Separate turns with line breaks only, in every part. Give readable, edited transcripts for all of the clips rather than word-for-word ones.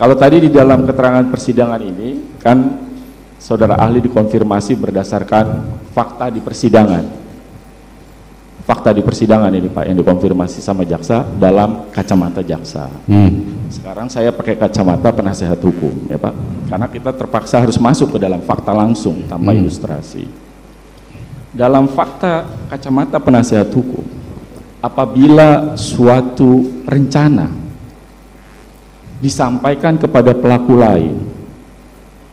Kalau tadi di dalam keterangan persidangan ini kan saudara ahli dikonfirmasi berdasarkan fakta di persidangan. Fakta di persidangan ini Pak yang dikonfirmasi sama jaksa dalam kacamata jaksa. Sekarang saya pakai kacamata penasehat hukum ya Pak, karena kita terpaksa harus masuk ke dalam fakta langsung tanpa ilustrasi. Dalam fakta kacamata penasehat hukum, apabila suatu rencana disampaikan kepada pelaku lain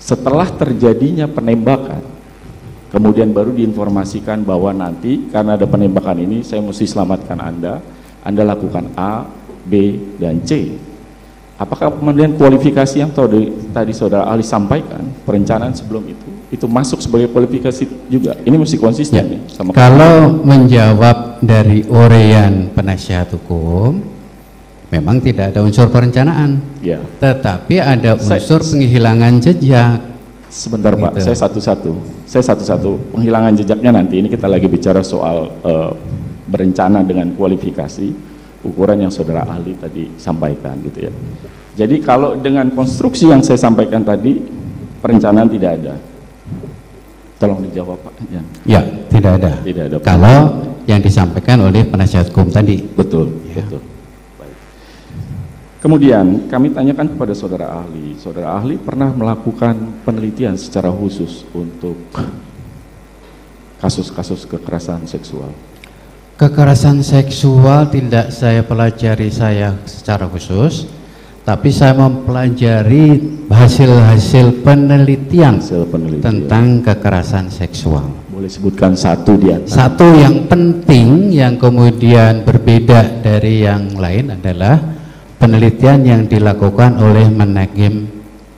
setelah terjadinya penembakan, kemudian baru diinformasikan bahwa nanti karena ada penembakan ini saya mesti selamatkan Anda lakukan A, B, dan C. Apakah kemudian kualifikasi yang tadi saudara ahli sampaikan, perencanaan sebelum itu masuk sebagai kualifikasi juga? Ini mesti konsisten nih sama
kalau menjawab dari uraian penasihat hukum, memang tidak ada unsur perencanaan,
ya.
Tetapi ada unsur penghilangan jejak.
Sebentar gitu. Pak, saya satu-satu penghilangan jejaknya nanti. Ini kita lagi bicara soal berencana dengan kualifikasi, ukuran yang saudara ahli tadi sampaikan gitu ya. Jadi kalau dengan konstruksi yang saya sampaikan tadi, perencanaan tidak ada. Tolong dijawab Pak.
Ya, tidak ada.
Tidak ada.
Kalau yang disampaikan oleh penasihat hukum tadi.
Betul, ya. Betul. Baik. Kemudian kami tanyakan kepada saudara ahli pernah melakukan penelitian secara khusus untuk kasus-kasus kekerasan seksual?
Kekerasan seksual tidak saya pelajari secara khusus, tapi saya mempelajari hasil penelitian tentang kekerasan seksual.
Boleh sebutkan satu di antara?
Satu yang penting yang kemudian berbeda dari yang lain adalah penelitian yang dilakukan oleh Menagim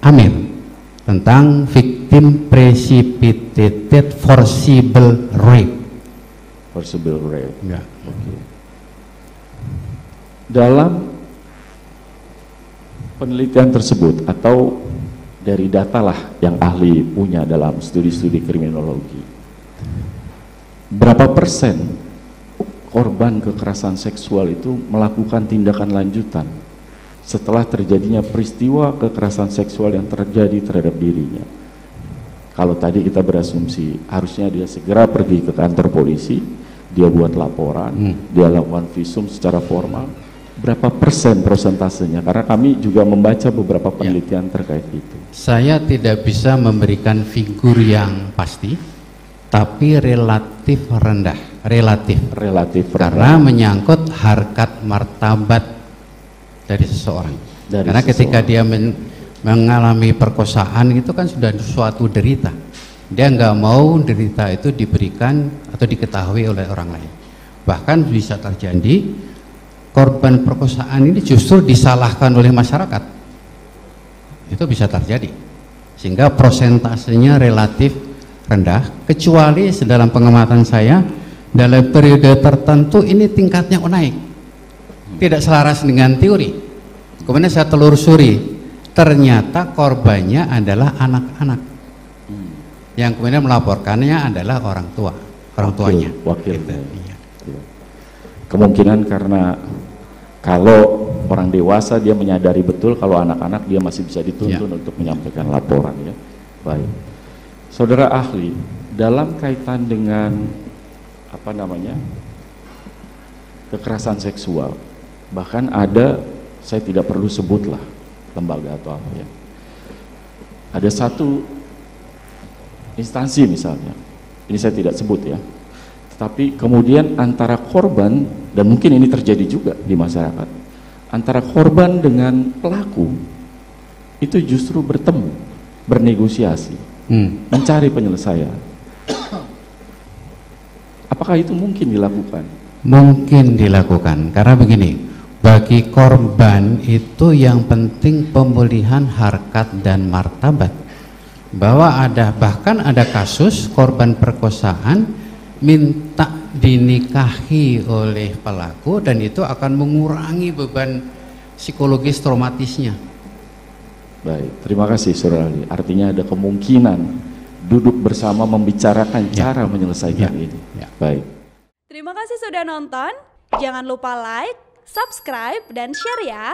Amir tentang victim precipitated forcible rape.
Forcible rape.
Ya.
Okay. Dalam penelitian tersebut atau dari data lah yang ahli punya dalam studi-studi kriminologi, berapa persen korban kekerasan seksual itu melakukan tindakan lanjutan setelah terjadinya peristiwa kekerasan seksual yang terjadi terhadap dirinya? Kalau tadi kita berasumsi harusnya dia segera pergi ke kantor polisi, dia buat laporan, dia lakukan visum secara formal, berapa persen prosentasenya? Karena kami juga membaca beberapa penelitian terkait itu.
Saya tidak bisa memberikan figur yang pasti, tapi relatif rendah. Relatif karena menyangkut harkat martabat dari seseorang. Karena ketika dia mengalami perkosaan itu kan sudah suatu derita. Dia nggak mau derita itu diberikan atau diketahui oleh orang lain. Bahkan bisa terjadi korban perkosaan ini justru disalahkan oleh masyarakat. Itu bisa terjadi. Sehingga prosentasenya relatif rendah, kecuali dalam pengamatan saya dalam periode tertentu ini tingkatnya naik. Tidak selaras dengan teori. Kemudian saya telusuri, ternyata korbannya adalah anak-anak. Yang kemudian melaporkannya adalah orang tuanya.
Wakilnya. Iya. Kemungkinan karena kalau orang dewasa dia menyadari betul, kalau anak-anak dia masih bisa dituntun untuk menyampaikan laporan ya. Baik. Saudara ahli, dalam kaitan dengan kekerasan seksual, bahkan ada, saya tidak perlu sebutlah lembaga atau apa ya, ada satu instansi misalnya, ini saya tidak sebut ya, tapi kemudian antara korban, dan mungkin ini terjadi juga di masyarakat, antara korban dengan pelaku itu justru bertemu, bernegosiasi, mencari penyelesaian. Apakah itu mungkin dilakukan?
Mungkin dilakukan, karena begini, bagi korban itu yang penting pemulihan harkat dan martabat. Bahwa bahkan ada kasus korban perkosaan minta dinikahi oleh pelaku dan itu akan mengurangi beban psikologis traumatisnya.
Baik, terima kasih Saudara Ali. Artinya ada kemungkinan duduk bersama membicarakan cara menyelesaikan ini. Baik.
Terima kasih sudah nonton. Jangan lupa like, subscribe, dan share ya.